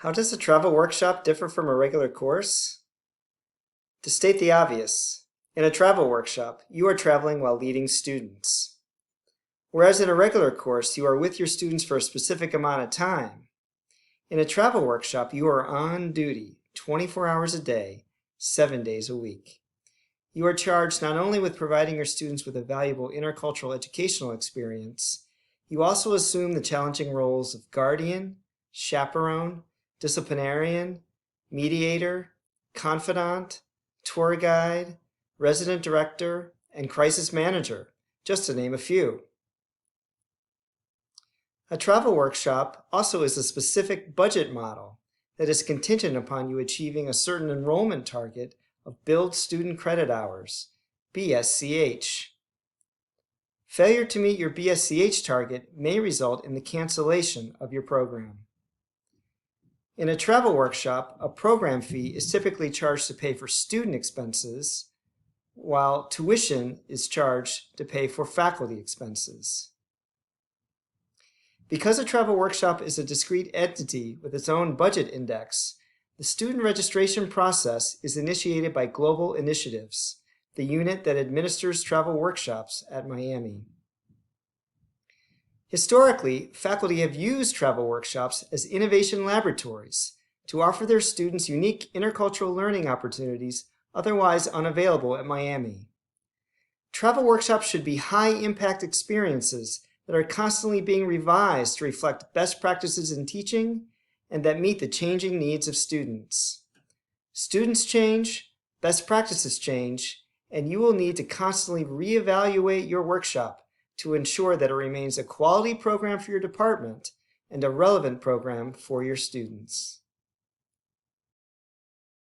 How does a travel workshop differ from a regular course? To state the obvious, in a travel workshop, you are traveling while leading students. Whereas in a regular course, you are with your students for a specific amount of time. In a travel workshop, you are on duty 24 hours a day, 7 days a week. You are charged not only with providing your students with a valuable intercultural educational experience, you also assume the challenging roles of guardian, chaperone, disciplinarian, mediator, confidant, tour guide, resident director, and crisis manager, just to name a few. A travel workshop also is a specific budget model that is contingent upon you achieving a certain enrollment target of Billed Student Credit Hours, BSCH. Failure to meet your BSCH target may result in the cancellation of your program. In a travel workshop, a program fee is typically charged to pay for student expenses, while tuition is charged to pay for faculty expenses. Because a travel workshop is a discrete entity with its own budget index, the student registration process is initiated by Global Initiatives, the unit that administers travel workshops at Miami. Historically, faculty have used travel workshops as innovation laboratories to offer their students unique intercultural learning opportunities otherwise unavailable at Miami. Travel workshops should be high-impact experiences that are constantly being revised to reflect best practices in teaching and that meet the changing needs of students. Students change, best practices change, and you will need to constantly reevaluate your workshop to ensure that it remains a quality program for your department and a relevant program for your students.